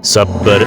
ሰበር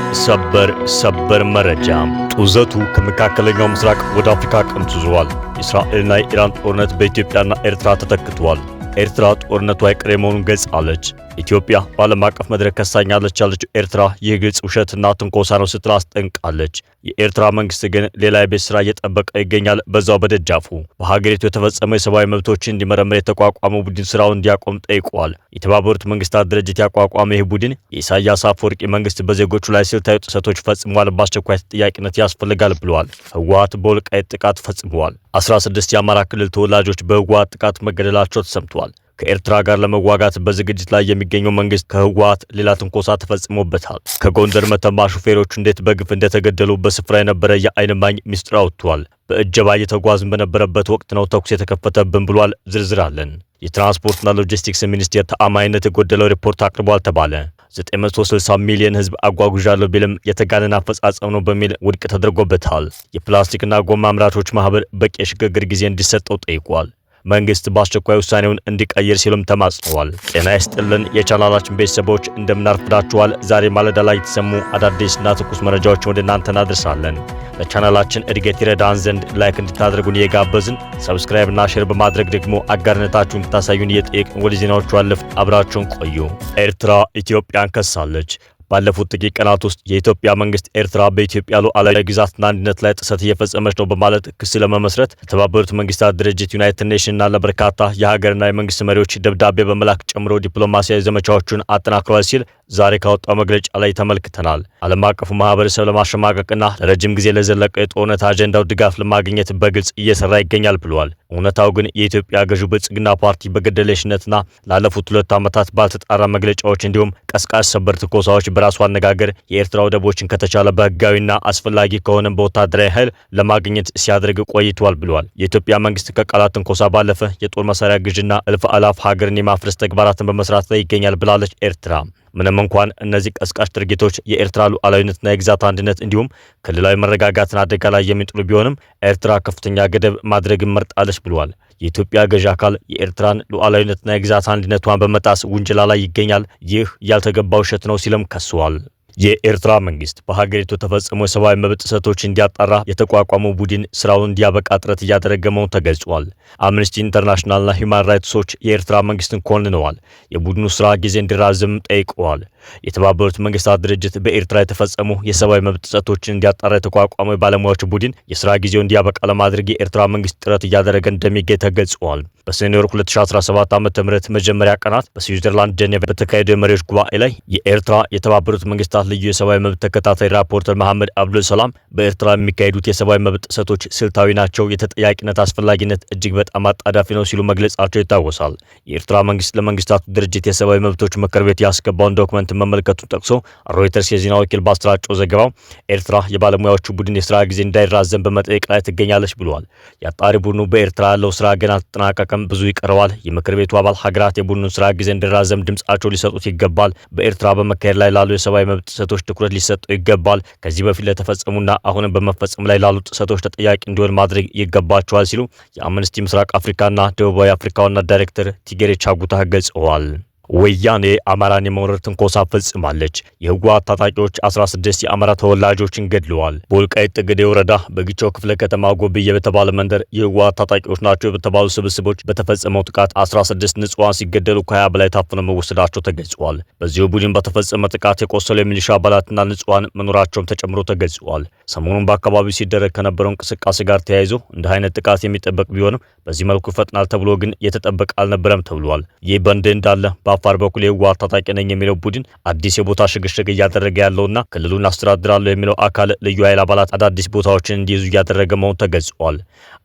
መረጃ ጡዘቱ ከመካከለኛው ምስራቅ ወደ አፍሪካ ቀንጥዟል። የእስራኤልና የኢራን ጦርነት በኢትዮጵያና ኤርትራ ተተክቷል። ኤርትራ ጦርነቱ አይቀሬ መሆኑን ገልጻለች። ኢትዮጵያ በዓለም አቀፍ መድረክ ከሳኛለች ያለችው ኤርትራ ይህ ግልጽ ውሸትና ትንኮሳ ነው ስትል አስጠንቅቃለች። የኤርትራ መንግስት ግን ሌላ የቤት ስራ እየጠበቀ ይገኛል። በዛው በደጃፉ በሀገሪቱ የተፈጸመው የሰብአዊ መብቶችን እንዲመረምር የተቋቋመው ቡድን ስራውን እንዲያቆም ጠይቋል። የተባበሩት መንግስታት ድርጅት ያቋቋመው ይህ ቡድን የኢሳያስ አፈወርቂ መንግስት በዜጎቹ ላይ ስልታዊ ጥሰቶች ፈጽሟል፣ በአስቸኳይ ተጠያቂነት ያስፈልጋል ብለዋል። ህወሓት በወልቃይት ጥቃት ፈጽሟል። 16 የአማራ ክልል ተወላጆች በህወሓት ጥቃት መገደላቸው ተሰምቷል። ከኤርትራ ጋር ለመዋጋት በዝግጅት ላይ የሚገኘው መንግስት ከህወሓት ሌላ ትንኮሳ ተፈጽሞበታል። ከጎንደር መተማ ሹፌሮቹ እንዴት በግፍ እንደተገደሉ በስፍራ የነበረ የአይን እማኝ ሚስጥር አውጥቷል። በእጀባ እየተጓዝን በነበረበት ወቅት ነው ተኩስ የተከፈተብን ብሏል። ዝርዝር አለን። የትራንስፖርትና ሎጂስቲክስ ሚኒስቴር ተአማኒነት የጎደለው ሪፖርት አቅርቧል ተባለ። 960 ሚሊዮን ህዝብ አጓጉዣለሁ ቢልም የተጋነነ አፈጻጸም ነው በሚል ውድቅ ተደርጎበታል። የፕላስቲክና ጎማ አምራቾች ማህበር በቂ የሽግግር ጊዜ እንዲሰጠው ጠይቋል። መንግስት በአስቸኳይ ውሳኔውን እንዲቀይር ሲሉም ተማጽነዋል። ጤና ይስጥልን የቻናላችን ቤተሰቦች እንደምናርፍዳችኋል። ዛሬ ማለዳ ላይ የተሰሙ አዳዲስና ትኩስ መረጃዎችን ወደ እናንተ እናደርሳለን። ለቻናላችን እድገት ይረዳን ዘንድ ላይክ እንድታደርጉን እየጋበዝን ሰብስክራይብ እና ሼር በማድረግ ደግሞ አጋርነታችሁን እንድታሳዩን እየጠየቅን ወደ ዜናዎቹ አለፍ። አብራችሁን ቆዩ። ኤርትራ ኢትዮጵያን ከሳለች። ባለፉት ጥቂት ቀናት ውስጥ የኢትዮጵያ መንግስት ኤርትራ በኢትዮጵያ ሉዓላዊ ግዛትና አንድነት ላይ ጥሰት እየፈጸመች ነው በማለት ክስ ለመመስረት ለተባበሩት መንግስታት ድርጅት ዩናይትድ ኔሽንና ለበርካታ የሀገርና የመንግስት መሪዎች ደብዳቤ በመላክ ጨምሮ ዲፕሎማሲያዊ ዘመቻዎቹን አጠናክሯል ሲል ዛሬ ካወጣው መግለጫ ላይ ተመልክተናል። ዓለም አቀፉ ማህበረሰብ ለማሸማቀቅና ለረጅም ጊዜ ለዘለቀው የጦርነት አጀንዳው ድጋፍ ለማግኘት በግልጽ እየሰራ ይገኛል ብሏል። እውነታው ግን የኢትዮጵያ ገዢው ብልጽግና ፓርቲ በግድየለሽነትና ላለፉት 2 ዓመታት ባልተጣራ መግለጫዎች እንዲሁም ቀስቃሽ ሰበር ትንኮሳዎች በራሱ አነጋገር የኤርትራ ወደቦችን ከተቻለ በህጋዊና አስፈላጊ ከሆነ በወታደራዊ ኃይል ለማግኘት ሲያደርግ ቆይቷል ብሏል። የኢትዮጵያ መንግስት ከቃላት ትንኮሳ ባለፈ የጦር መሳሪያ ግዥና እልፍ አላፍ ሀገርን የማፍረስ ተግባራትን በመስራት ላይ ይገኛል ብላለች ኤርትራ። ምንም እንኳን እነዚህ ቀስቃሽ ድርጊቶች የኤርትራ ሉዓላዊነትና የግዛት አንድነት እንዲሁም ክልላዊ መረጋጋትን አደጋ ላይ የሚጥሉ ቢሆንም ኤርትራ ከፍተኛ ገደብ ማድረግን መርጣለች ብሏል። የኢትዮጵያ ገዢ አካል የኤርትራን ሉዓላዊነትና የግዛት አንድነቷን በመጣስ ውንጀላ ላይ ይገኛል። ይህ ያልተገባ ውሸት ነው ሲልም ከሷል። የኤርትራ መንግስት በሀገሪቱ ተፈጸሙ የሰብአዊ መብት ጥሰቶች እንዲያጣራ የተቋቋመው ቡድን ስራውን እንዲያበቃ ጥረት እያደረገ መሆኑን ተገልጿል። አምነስቲ ኢንተርናሽናልና ሂውማን ራይትስ ዎች የኤርትራ መንግስትን ኮንነዋል። የቡድኑ ስራ ጊዜ እንዲራዘም ጠይቀዋል። የተባበሩት መንግስታት ድርጅት በኤርትራ የተፈጸሙ የሰብአዊ መብት ጥሰቶችን እንዲያጣራ የተቋቋመው የባለሙያዎች ቡድን የስራ ጊዜው እንዲያበቃ ለማድረግ የኤርትራ መንግስት ጥረት እያደረገ እንደሚገኝ ተገልጿል። በሰኔ ወር 2017 ዓ.ም መጀመሪያ ቀናት በስዊዘርላንድ ጄኔቫ በተካሄደው የመሪዎች ጉባኤ ላይ የኤርትራ የተባበሩት መንግስታት ልዩ የሰብአዊ መብት ተከታታይ ራፖርተር መሐመድ አብዱል ሰላም በኤርትራ የሚካሄዱት የሰብአዊ መብት ጥሰቶች ስልታዊ ናቸው፣ የተጠያቂነት አስፈላጊነት እጅግ በጣም አጣዳፊ ነው ሲሉ መግለጻቸው ይታወሳል። የኤርትራ መንግስት ለመንግስታቱ ድርጅት የሰብአዊ መብቶች ምክር ቤት ያስገባውን ዶክመንት መመልከቱን ጠቅሶ ሮይተርስ የዜና ወኪል ባስተላለፈው ዘገባው ኤርትራ የባለሙያዎቹ ቡድን የስራ ጊዜ እንዳይራዘም በመጠየቅ ላይ ትገኛለች ብሏል። የአጣሪ ቡድኑ በኤርትራ ያለው ስራ ገና አልተጠናቀቀም፣ ብዙ ይቀረዋል። የምክር ቤቱ አባል ሀገራት የቡድኑን ስራ ጊዜ እንዲራዘም ድምጻቸው ሊሰጡት ይገባል። በኤርትራ በመካሄድ ላይ ላሉ የሰብአዊ መብት ጥሰቶች ትኩረት ሊሰጠው ይገባል። ከዚህ በፊት ለተፈጸሙና አሁንም በመፈጸም ላይ ላሉ ጥሰቶች ተጠያቂ እንዲሆን ማድረግ ይገባቸዋል ሲሉ የአምነስቲ ምስራቅ አፍሪካና ደቡባዊ አፍሪካ ዋና ዳይሬክተር ቲጌሬ ቻጉታ ገልጸዋል። ወያኔ አማራን የመውረር ትንኮሳ ፈጽማለች። የህወሓት ታጣቂዎች 16 የአማራ ተወላጆችን ገድለዋል። በወልቃይት ጠገዴ ወረዳ በግቾ ክፍለ ከተማ ጎብዬ በተባለ መንደር የህወሓት ታጣቂዎች ናቸው በተባሉ ስብስቦች በተፈጸመው ጥቃት 16 ንጹሃን ሲገደሉ ከ20 በላይ ታፍነው መወሰዳቸው ተገልጿል። በዚሁ ቡድን በተፈጸመ ጥቃት የቆሰሉ የሚሊሻ አባላትና ንጹሃን መኖራቸውም ተጨምሮ ተገልጿል። ሰሞኑን በአካባቢው ሲደረግ ከነበረው እንቅስቃሴ ጋር ተያይዞ እንደ አይነት ጥቃት የሚጠበቅ ቢሆንም በዚህ መልኩ ይፈጥናል ተብሎ ግን የተጠበቀ አልነበረም ተብሏል። ይህ በእንዲህ እንዳለ በአፋር በኩል የህወሓት ታጣቂ ነኝ የሚለው ቡድን አዲስ የቦታ ሽግሽግ እያደረገ ያለውና ክልሉን አስተዳድራለሁ የሚለው አካል ልዩ ኃይል አባላት አዳዲስ ቦታዎችን እንዲይዙ እያደረገ መሆኑ ተገልጿል።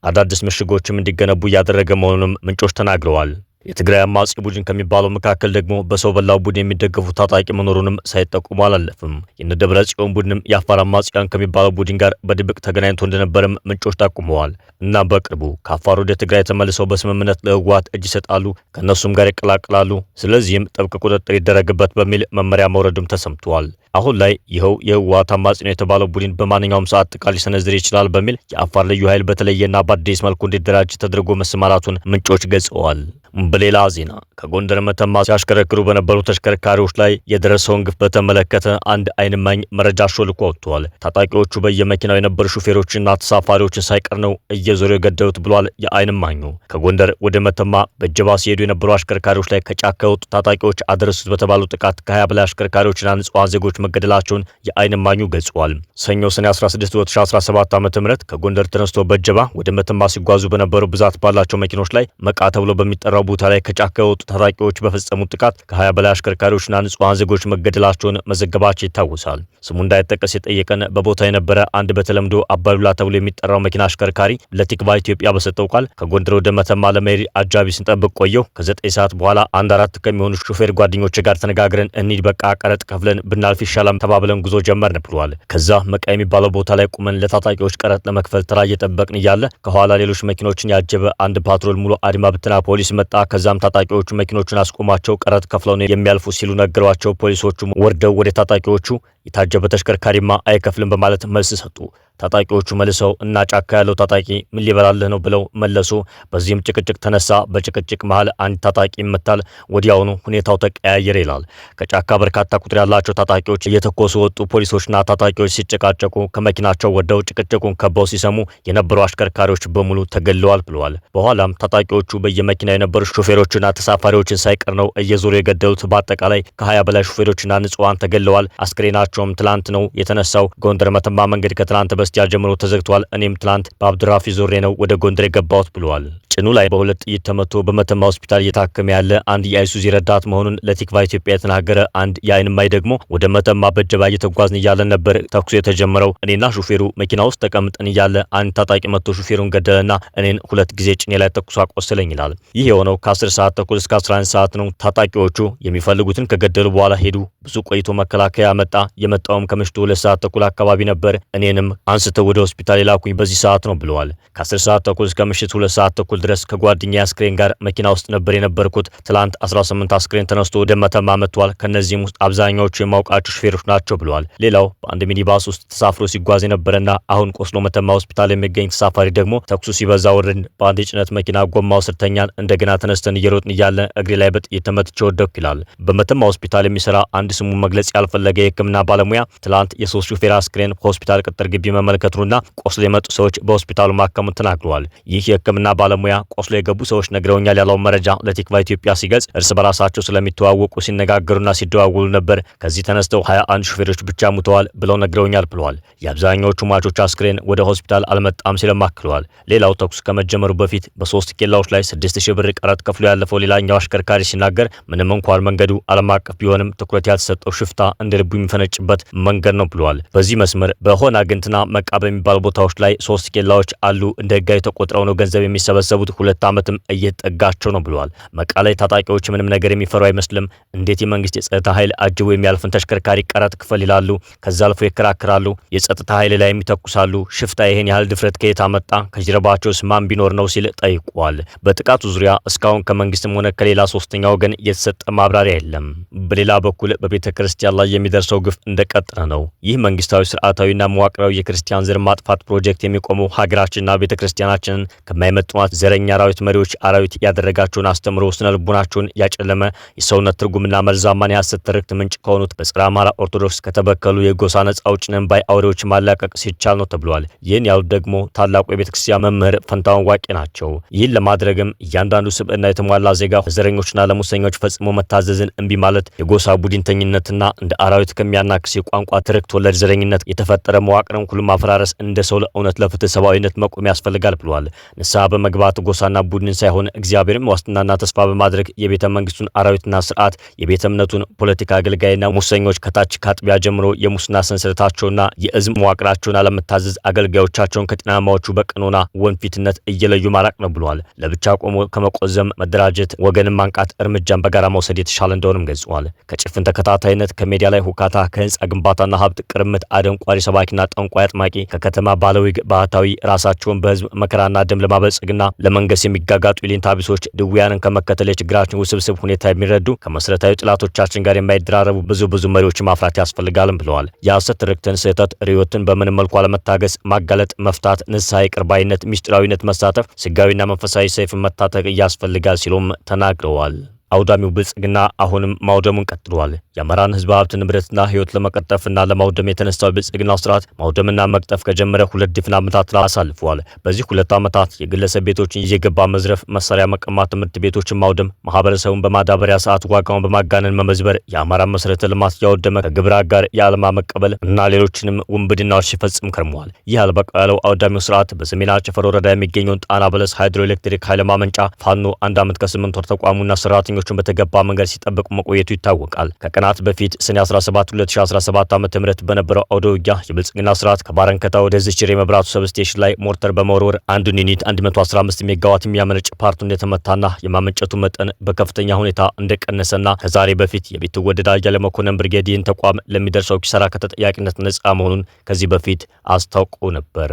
አዳዲስ ምሽጎችም እንዲገነቡ እያደረገ መሆኑንም ምንጮች ተናግረዋል። የትግራይ አማጺ ቡድን ከሚባለው መካከል ደግሞ በሰው በላው ቡድን የሚደገፉ ታጣቂ መኖሩንም ሳይጠቁሙ አላለፍም። የነደብረ ጽዮን ቡድንም የአፋር አማጺያን ከሚባለው ቡድን ጋር በድብቅ ተገናኝቶ እንደነበረም ምንጮች ጠቁመዋል። እና በቅርቡ ከአፋር ወደ ትግራይ ተመልሰው በስምምነት ለህወሓት እጅ ይሰጣሉ፣ ከነሱም ጋር ይቀላቀላሉ፣ ስለዚህም ጥብቅ ቁጥጥር ይደረግበት በሚል መመሪያ መውረዱም ተሰምቷል። አሁን ላይ ይኸው የህወሓት አማጺ ነው የተባለው ቡድን በማንኛውም ሰዓት ጥቃት ሊሰነዝር ይችላል በሚል የአፋር ልዩ ኃይል በተለየና በአዲስ መልኩ እንዲደራጅ ተደርጎ መሰማራቱን ምንጮች ገልጸዋል። በሌላ ዜና ከጎንደር መተማ ሲያሽከረክሩ በነበሩ ተሽከርካሪዎች ላይ የደረሰውን ግፍ በተመለከተ አንድ ዓይን እማኝ መረጃ ሾልኮ ወጥቷል። ታጣቂዎቹ በየመኪናው የነበሩ ሹፌሮችና ተሳፋሪዎችን ሳይቀር ነው እየዞሩ የገደሉት ብሏል የዓይን እማኙ። ከጎንደር ወደ መተማ በእጀባ ሲሄዱ የነበሩ አሽከርካሪዎች ላይ ከጫካ የወጡ ታጣቂዎች አደረሱት በተባሉ ጥቃት ከ20 በላይ አሽከርካሪዎችና ንጹሃን ዜጎች መገደላቸውን የዓይን እማኙ ገልጸዋል። ሰኞ ሰኔ 16 2017 ዓ.ም ከጎንደር ተነስቶ በእጀባ ወደ መተማ ሲጓዙ በነበሩ ብዛት ባላቸው መኪኖች ላይ መቃ ተብሎ በሚጠራው ቦታ ላይ ከጫካ የወጡ ታጣቂዎች በፈጸሙት ጥቃት ከ20 በላይ አሽከርካሪዎችና ንጹሃን ዜጎች መገደላቸውን መዘገባቸው ይታወሳል። ስሙ እንዳይጠቀስ የጠየቀን በቦታ የነበረ አንድ በተለምዶ አባዱላ ተብሎ የሚጠራው መኪና አሽከርካሪ ለቲክቫ ኢትዮጵያ በሰጠው ቃል ከጎንደር ወደ መተማ ለመሄድ አጃቢ ስንጠብቅ ቆየው ከ9 ሰዓት በኋላ አንድ አራት ከሚሆኑ ሹፌር ጓደኞች ጋር ተነጋግረን እንሂድ በቃ ቀረጥ ከፍለን ብናልፍ ይሻላል ተባብለን ጉዞ ጀመርን ብሏል። ከዛ መቃ የሚባለው ቦታ ላይ ቁመን ለታጣቂዎች ቀረጥ ለመክፈል ተራ እየጠበቅን እያለ ከኋላ ሌሎች መኪኖችን ያጀበ አንድ ፓትሮል ሙሉ አድማ ብትና ፖሊስ መጣ። ከዛም ታጣቂዎቹ መኪኖቹን አስቆማቸው ቀረጥ ከፍለው ነው የሚያልፉ ሲሉ ነገሯቸው። ፖሊሶቹም ወርደው ወደ ታጣቂዎቹ የታጀበ ተሽከርካሪማ አይከፍልም በማለት መልስ ሰጡ። ታጣቂዎቹ መልሰው እና ጫካ ያለው ታጣቂ ምን ሊበላልህ ነው ብለው መለሱ። በዚህም ጭቅጭቅ ተነሳ። በጭቅጭቅ መሃል አንድ ታጣቂ ይመታል። ወዲያውኑ ሁኔታው ተቀያየረ ይላል። ከጫካ በርካታ ቁጥር ያላቸው ታጣቂዎች እየተኮሱ ወጡ። ፖሊሶችና ታጣቂዎች ሲጨቃጨቁ ከመኪናቸው ወደው ጭቅጭቁን ከበው ሲሰሙ የነበሩ አሽከርካሪዎች በሙሉ ተገለዋል ብለዋል። በኋላም ታጣቂዎቹ በየመኪና የነበሩ ሾፌሮችና ተሳፋሪዎችን ሳይቀር ነው እየዞሩ የገደሉት። በአጠቃላይ ከ20 በላይ ሾፌሮችና ንጹሃን ተገለዋል። አስክሬናቸውም ትላንት ነው የተነሳው። ጎንደር መተማ መንገድ ከትላንት በስቲያ ጀምሮ ተዘግቷል። እኔም ትላንት በአብድራፊ ዞሬ ነው ወደ ጎንደር የገባሁት ብለዋል። ጭኑ ላይ በሁለት ጥይት ተመቶ በመተማ ሆስፒታል እየታከመ ያለ አንድ የአይሱዚ ረዳት መሆኑን ለቲክቫ ኢትዮጵያ የተናገረ አንድ የዓይን እማኝ ደግሞ ወደ መተማ በእጀባ እየተጓዝን እያለ ነበር ተኩሱ የተጀመረው። እኔና ሹፌሩ መኪና ውስጥ ተቀምጠን እያለ አንድ ታጣቂ መጥቶ ሹፌሩን ገደለና እኔን 2 ጊዜ ጭኔ ላይ ተኩሶ አቆሰለኝ ይላል። ይህ የሆነው ከ10 ሰዓት ተኩል እስከ 11 ሰዓት ነው። ታጣቂዎቹ የሚፈልጉትን ከገደሉ በኋላ ሄዱ። ብዙ ቆይቶ መከላከያ መጣ። የመጣውም ከምሽቱ 2 ሰዓት ተኩል አካባቢ ነበር። እኔንም አንስተው ወደ ሆስፒታል የላኩኝ በዚህ ሰዓት ነው ብለዋል። ከ10 ሰዓት ተኩል እስከ ምሽት 2 ሰዓት ተኩል ድረስ ከጓደኛዬ አስክሬን ጋር መኪና ውስጥ ነበር የነበርኩት። ትላንት 18 አስክሬን ተነስቶ ወደ መተማ መጥቷል። ከነዚህም ውስጥ አብዛኛዎቹ የማውቃቸው ሹፌሮች ናቸው ብለዋል። ሌላው በአንድ ሚኒባስ ውስጥ ተሳፍሮ ሲጓዝ የነበረና አሁን ቆስሎ መተማ ሆስፒታል የሚገኝ ተሳፋሪ ደግሞ ተኩሱ ሲበዛ ወረድን። በአንድ የጭነት መኪና ጎማው ስር ተኛን። እንደገና ተነስተን እየሮጥን እያለ እግሬ ላይ በጥይት ተመትቼ ወደኩ ይላል። በመተማ ሆስፒታል የሚሰራ አንድ ስሙ መግለጽ ያልፈለገ የሕክምና ባለሙያ ትላንት የሶስት ሹፌር አስክሬን ሆስፒታል ቅጥር ግቢ መመልከቱንና ቆስሎ የመጡ ሰዎች በሆስፒታሉ ማከሙን ተናግረዋል። ይህ የሕክምና ባለሙያ ቆስሎ የገቡ ሰዎች ነግረውኛል ያለውን መረጃ ለቲክቫ ኢትዮጵያ ሲገልጽ እርስ በራሳቸው ስለሚተዋወቁ ሲነጋገሩና ሲደዋወሉ ነበር። ከዚህ ተነስተው 21 ሹፌሮች ብቻ ሙተዋል ብለው ነግረውኛል ብለዋል። የአብዛኛዎቹ ሟቾች አስክሬን ወደ ሆስፒታል አልመጣም ሲልም አክለዋል። ሌላው ተኩስ ከመጀመሩ በፊት በ3 ኬላዎች ላይ 6000 ብር ቀረጥ ከፍሎ ያለፈው ሌላኛው አሽከርካሪ ሲናገር ምንም እንኳን መንገዱ ዓለም አቀፍ ቢሆንም ትኩረት ያልተሰጠው ሽፍታ እንደ ልቡ የሚፈነጭበት መንገድ ነው ብለዋል። በዚህ መስመር በሆና ግንትና መቃ በሚባሉ ቦታዎች ላይ 3 ኬላዎች አሉ። እንደ ህጋዊ ተቆጥረው ነው ገንዘብ የሚሰበሰቡት። 2 ዓመትም እየተጠጋቸው ነው ብለዋል። መቃ ላይ ታጣቂዎች ምንም ነገር የሚፈሩ አይመስልም። እንዴት የመንግስት የጸጥታ ኃይል አጅቦ የሚያልፍን ተሽከርካሪ ቀረጥ ክፈል ይላሉ። ከዛ አልፎ ይከራከራሉ። የጸጥታ ኃይል ላይ የሚተኩሳሉ። ሽፍታ ይሄን ያህል ድፍረት ከየት አመጣ? ከጀርባቸውስ ማን ቢኖር ነው ሲል ጠይቋል። በጥቃቱ ዙሪያ እስካሁን ከመንግስትም ሆነ ከሌላ ሶስተኛ ወገን የተሰጠ ማብራሪያ የለም። በሌላ በኩል በቤተ ክርስቲያን ላይ የሚደርሰው ግፍ እንደቀጠለ ነው። ይህ መንግስታዊ ስርዓታዊና መዋቅራዊ የክርስቲያን ዘር ማጥፋት ፕሮጀክት የሚቆመው ሀገራችንና ቤተ ክርስቲያናችንን ከማይመጥኗት ዘረኛ አራዊት መሪዎች አራዊት ያደረጋቸውን አስተምሮ ስነ ልቡናቸውን ያጨለመ የሰውነት ትርጉምና መርዛማን የሐሰት ትርክት ምንጭ ከሆኑት በጸረ አማራ ኦርቶዶክስ ከተበከሉ የጎሳ ነጻ አውጪ ነን ባይ አውሬዎች ማላቀቅ ሲቻል ነው ተብሏል። ይህን ያሉት ደግሞ ታላቁ የቤተ ክርስቲያን መምህር ፈንታውን ዋቄ ናቸው። ይህን ለማድረግም እያንዳንዱ ስብዕና የተሟላ ዜጋ ለዘረኞችና ለሙሰኞች ፈጽሞ መታዘዝን እምቢ ማለት የጎሳ ቡድንተኝነትና እንደ አራዊት ከሚያናክስ የቋንቋ ትርክት ወለድ ዘረኝነት የተፈጠረ መዋቅርን ሁሉ ማፈራረስ እንደ ሰው ለእውነት ለፍትህ ሰብአዊነት መቆም ያስፈልጋል ብለዋል። ንስሐ በመግባት ጎሳና ቡድንን ሳይሆን እግዚአብሔርን ዋስትናና ተስፋ በማድረግ የቤተ መንግስቱን አራዊትና ስርዓት የቤተ እምነቱን ፖለቲካ አገልጋይና ሙሰኞች ከታች ከአጥቢያ ጀምሮ የሙስና ሰንሰለታቸውና የእዝም መዋቅራቸውን አለመታዘዝ አገልጋዮቻቸውን ከጤናማዎቹ በቀኖና ወንፊትነት እየለዩ ማራቅ ነው ብለዋል። ለብቻ ቆሞ ከመቆዘም መደራጀት፣ ወገንን ማንቃት፣ እርምጃን በጋራ መውሰድ የተሻለ እንደሆነም ገልጸዋል። ከጭፍን ተከታታይነት ከሜዲያ ላይ ሁካታ ከህንጻ ግንባታና ሀብት ቅርምት አደንቋሪ ሰባኪና ጠንቋይ አጥማቂ ከከተማ ባለዊግ ባህታዊ ራሳቸውን በህዝብ መከራና ደም ለማበልጸግና ለመንገስ የሚጋጋጡ ኢሊንታ ቢሶች ድውያንን ከመከተል የችግራችን ውስብስብ ሁኔታ የሚረዱ ከመሰረታዊ ጥላቶቻችን ጋር የማይደራረቡ ብዙ መሪዎች ማፍራት ያስፈልጋልም ብለዋል። የሐሰት ትርክትን፣ ስህተት ርዕዮትን በምንም መልኩ አለመታገስ፣ ማጋለጥ፣ መፍታት፣ ንስሐ ይቅር ባይነት፣ ሚስጥራዊነት መሳተፍ፣ ስጋዊና መንፈሳዊ ሰይፍ መታጠቅ ያስፈልጋል ሲሉም ተናግረዋል። አውዳሚው ብልጽግና አሁንም ማውደሙን ቀጥሏል። የአማራን ህዝብ ሀብት ንብረትና ህይወት ለመቀጠፍና ለማውደም የተነሳው ብልጽግናው ስርዓት ማውደምና መቅጠፍ ከጀመረ 2 ድፍን ዓመታት አሳልፏል። በዚህ 2 ዓመታት የግለሰብ ቤቶችን እየገባ መዝረፍ፣ መሳሪያ መቀማት፣ ትምህርት ቤቶችን ማውደም፣ ማህበረሰቡን በማዳበሪያ ሰዓት ዋጋውን በማጋነን መመዝበር፣ የአማራን መሰረተ ልማት ያወደመ ከግብር ጋር የአልማ መቀበል እና ሌሎችንም ውንብድናዎች ሲፈጽም ከርመዋል። ይህ አልበቃ ያለው አውዳሚው ስርዓት በሰሜን አቸፈር ወረዳ የሚገኘውን ጣና በለስ ሃይድሮኤሌክትሪክ ኃይል ማመንጫ ፋኖ 1 ዓመት ከ8 ወር ተቋሙና ሰራተኞቹን በተገባ መንገድ ሲጠብቅ መቆየቱ ይታወቃል። ከቀናት በፊት ሰኔ 17 2017 ዓ.ም በነበረው አውደ ውጊያ የብልጽግና ስርዓት ከባረንከታ ወደ ዝችሬ መብራቱ ሰብስቴሽን ላይ ሞርተር በመወርወር አንዱን ዩኒት 115 ሜጋዋት የሚያመነጭ ፓርቱ እንደተመታና የማመንጨቱ መጠን በከፍተኛ ሁኔታ እንደቀነሰና ከዛሬ በፊት የቢትወደድ አያሌው መኮንን ብርጌድ ይህን ተቋም ለሚደርሰው ኪሳራ ከተጠያቂነት ነጻ መሆኑን ከዚህ በፊት አስታውቆ ነበር።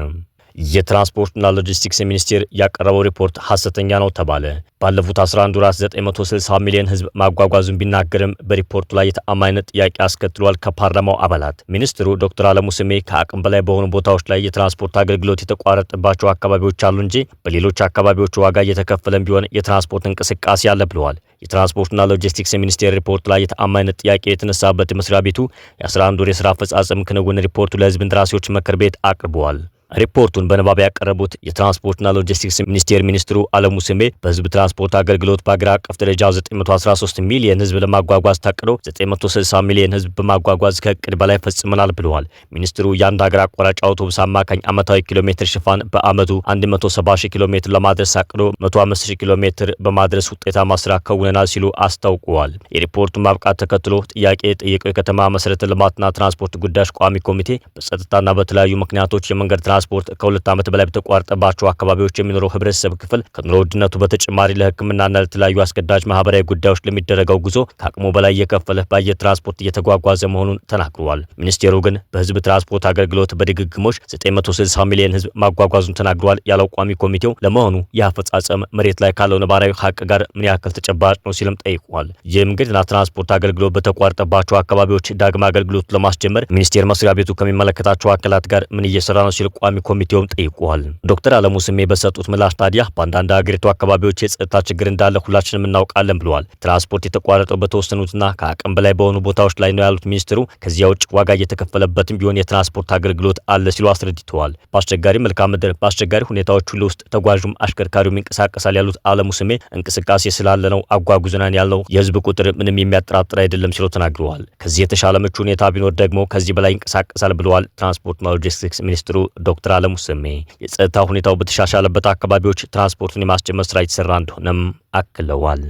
የትራንስፖርትና ሎጂስቲክስ ሚኒስቴር ያቀረበው ሪፖርት ሐሰተኛ ነው ተባለ። ባለፉት 11 ወራት 960 ሚሊዮን ህዝብ ማጓጓዙን ቢናገርም በሪፖርቱ ላይ የተአማኝነት ጥያቄ አስከትሏል። ከፓርላማው አባላት ሚኒስትሩ ዶክተር አለሙ ስሜ ከአቅም በላይ በሆኑ ቦታዎች ላይ የትራንስፖርት አገልግሎት የተቋረጠባቸው አካባቢዎች አሉ እንጂ በሌሎች አካባቢዎች ዋጋ እየተከፈለም ቢሆን የትራንስፖርት እንቅስቃሴ አለ ብለዋል። የትራንስፖርትና ሎጂስቲክስ ሚኒስቴር ሪፖርት ላይ የተአማኝነት ጥያቄ የተነሳበት መስሪያ ቤቱ የ11 ወር የሥራ አፈጻጸም ክንውን ሪፖርቱ ለህዝብ እንደራሴዎች ምክር ቤት አቅርበዋል። ሪፖርቱን በንባብ ያቀረቡት የትራንስፖርትና ሎጂስቲክስ ሚኒስቴር ሚኒስትሩ አለሙ ስሜ በህዝብ ትራንስፖርት አገልግሎት በአገር አቀፍ ደረጃ 913 ሚሊዮን ህዝብ ለማጓጓዝ ታቅዶ 960 ሚሊዮን ህዝብ በማጓጓዝ ከእቅድ በላይ ፈጽመናል ብለዋል። ሚኒስትሩ የአንድ ሀገር አቋራጭ አውቶቡስ አማካኝ ዓመታዊ ኪሎ ሜትር ሽፋን በአመቱ 170,000 ኪሎ ሜትር ለማድረስ ታቅዶ 105,000 ኪሎ ሜትር በማድረስ ውጤታማ ስራ ከውነናል ሲሉ አስታውቀዋል። የሪፖርቱን ማብቃት ተከትሎ ጥያቄ የጠየቀው የከተማ መሰረተ ልማትና ትራንስፖርት ጉዳዮች ቋሚ ኮሚቴ በጸጥታና በተለያዩ ምክንያቶች የመንገድ ትራንስፖርት ከ2 ዓመት በላይ በተቋረጠባቸው አካባቢዎች የሚኖረው ህብረተሰብ ክፍል ከኑሮ ውድነቱ በተጨማሪ ለሕክምናና ለተለያዩ አስገዳጅ ማህበራዊ ጉዳዮች ለሚደረገው ጉዞ ከአቅሙ በላይ እየከፈለ በአየር ትራንስፖርት እየተጓጓዘ መሆኑን ተናግረዋል። ሚኒስቴሩ ግን በህዝብ ትራንስፖርት አገልግሎት በድግግሞች 960 ሚሊዮን ህዝብ ማጓጓዙን ተናግረዋል ያለው ቋሚ ኮሚቴው ለመሆኑ የአፈጻጸም መሬት ላይ ካለው ነባራዊ ሀቅ ጋር ምን ያክል ተጨባጭ ነው ሲልም ጠይቋል። የመንገድና ትራንስፖርት አገልግሎት በተቋረጠባቸው አካባቢዎች ዳግም አገልግሎት ለማስጀመር ሚኒስቴር መስሪያ ቤቱ ከሚመለከታቸው አካላት ጋር ምን እየሰራ ነው ሲል ቋሚ ኮሚቴውም ጠይቋል። ዶክተር አለሙ ስሜ በሰጡት ምላሽ ታዲያ በአንዳንድ ሀገሪቱ አካባቢዎች የጸጥታ ችግር እንዳለ ሁላችንም እናውቃለን ብለዋል። ትራንስፖርት የተቋረጠው በተወሰኑትና ከአቅም በላይ በሆኑ ቦታዎች ላይ ነው ያሉት ሚኒስትሩ ከዚያ ውጭ ዋጋ እየተከፈለበትም ቢሆን የትራንስፖርት አገልግሎት አለ ሲሉ አስረድተዋል። በአስቸጋሪ መልክዓ ምድር በአስቸጋሪ ሁኔታዎች ሁሉ ውስጥ ተጓዡም አሽከርካሪውም ይንቀሳቀሳል ያሉት አለሙ ስሜ እንቅስቃሴ ስላለ ነው አጓጉዘናን ያልነው የህዝብ ቁጥር ምንም የሚያጠራጥር አይደለም ሲሉ ተናግረዋል። ከዚህ የተሻለ ምቹ ሁኔታ ቢኖር ደግሞ ከዚህ በላይ ይንቀሳቀሳል ብለዋል። ትራንስፖርትና ሎጂስቲክስ ሚኒስትሩ ዶክተር አለሙ ስሜ የጸጥታ ሁኔታው በተሻሻለበት አካባቢዎች ትራንስፖርትን የማስጀመር ስራ የተሰራ እንደሆነም አክለዋል።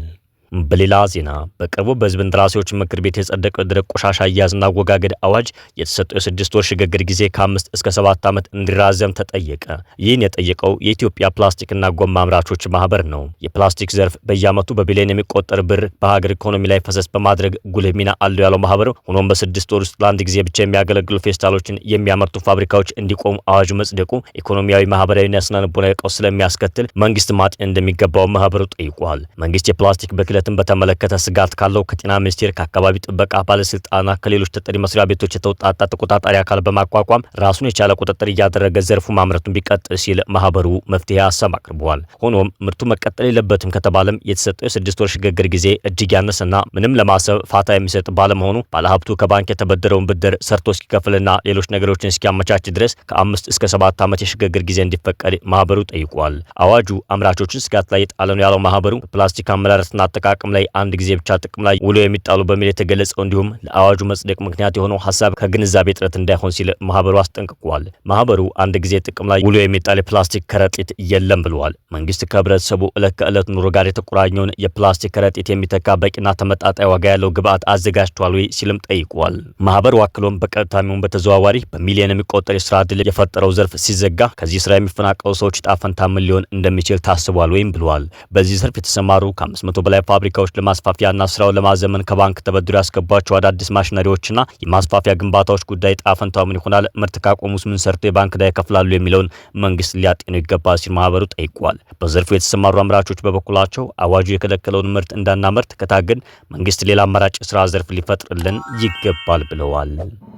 በሌላ ዜና በቅርቡ በህዝብ እንደራሴዎች ምክር ቤት የጸደቀው ደረቅ ቆሻሻ አያያዝና አወጋገድ አዋጅ የተሰጠው የ6 ወር ሽግግር ጊዜ ከ5 እስከ 7 ዓመት እንዲራዘም ተጠየቀ። ይህን የጠየቀው የኢትዮጵያ ፕላስቲክና ጎማ አምራቾች ማህበር ነው። የፕላስቲክ ዘርፍ በየዓመቱ በቢሊዮን የሚቆጠር ብር በሀገር ኢኮኖሚ ላይ ፈሰስ በማድረግ ጉልህ ሚና አለው ያለው ማህበር ሆኖም በ6 ወር ውስጥ ለአንድ ጊዜ ብቻ የሚያገለግሉ ፌስታሎችን የሚያመርቱ ፋብሪካዎች እንዲቆሙ አዋጁ መጽደቁ ኢኮኖሚያዊ፣ ማህበራዊና ስነ ልቦናዊ ቀውስ ስለሚያስከትል መንግስት ማጤን እንደሚገባው ማህበሩ ጠይቋል። መንግስት የፕላስቲክ ብክለትን በተመለከተ ስጋት ካለው ከጤና ሚኒስቴር፣ ከአካባቢ ጥበቃ ባለስልጣናት፣ ከሌሎች ተጠሪ መስሪያ ቤቶች የተውጣጣ ተቆጣጣሪ አካል በማቋቋም ራሱን የቻለ ቁጥጥር እያደረገ ዘርፉ ማምረቱን ቢቀጥል ሲል ማህበሩ መፍትሄ ሀሳብ አቅርበዋል። ሆኖም ምርቱ መቀጠል የለበትም ከተባለም የተሰጠው የ6 ወር ሽግግር ጊዜ እጅግ ያነሰና ምንም ለማሰብ ፋታ የሚሰጥ ባለመሆኑ ባለሀብቱ ከባንክ የተበደረውን ብድር ሰርቶ እስኪከፍልና ሌሎች ነገሮችን እስኪያመቻች ድረስ ከ5 እስከ 7 ዓመት የሽግግር ጊዜ እንዲፈቀድ ማህበሩ ጠይቋል። አዋጁ አምራቾችን ስጋት ላይ የጣለ ነው ያለው ማህበሩ በፕላስቲክ አመራረትና አጠቃቀም ላይ አንድ ጊዜ ብቻ ጥቅም ላይ ውሎ የሚጣሉ በሚል የተገለጸው እንዲሁም ለአዋጁ መጽደቅ ምክንያት የሆነው ሀሳብ ከግንዛቤ እጥረት እንዳይሆን ሲል ማህበሩ አስጠንቅቋል። ማህበሩ አንድ ጊዜ ጥቅም ላይ ውሎ የሚጣል የፕላስቲክ ከረጢት የለም ብለዋል። መንግስት ከህብረተሰቡ ዕለት ከዕለት ኑሮ ጋር የተቆራኘውን የፕላስቲክ ከረጢት የሚተካ በቂና ተመጣጣኝ ዋጋ ያለው ግብአት አዘጋጅቷል ወይ ሲልም ጠይቋል። ማህበሩ አክሎም በቀጥታም ይሁን በተዘዋዋሪ በሚሊዮን የሚቆጠር የስራ ዕድል የፈጠረው ዘርፍ ሲዘጋ ከዚህ ስራ የሚፈናቀሉ ሰዎች ዕጣ ፈንታ ምን ሊሆን እንደሚችል ታስቧል ወይም ብለዋል። በዚህ ዘርፍ የተሰማሩ ከ500 በላይ ፋብሪካዎች ለማስፋፊያና ስራውን ለማዘመን ከባንክ ተበድሮ ያስገቧቸው አዳዲስ ማሽነሪዎችና የማስፋፊያ ግንባታዎች ጉዳይ ጣፈንታው ምን ይሆናል? ምርት ካቆሙስ ምን ሰርቶ የባንክ ዕዳ ይከፍላሉ? የሚለውን መንግስት ሊያጤነው ይገባል ሲል ማህበሩ ጠይቋል። በዘርፉ የተሰማሩ አምራቾች በበኩላቸው አዋጁ የከለከለውን ምርት እንዳናመርት ከታገን መንግስት ሌላ አማራጭ ስራ ዘርፍ ሊፈጥርልን ይገባል ብለዋል።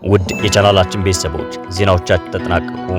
ውድ የቻናላችን ቤተሰቦች ዜናዎቻችን ተጠናቀቁ።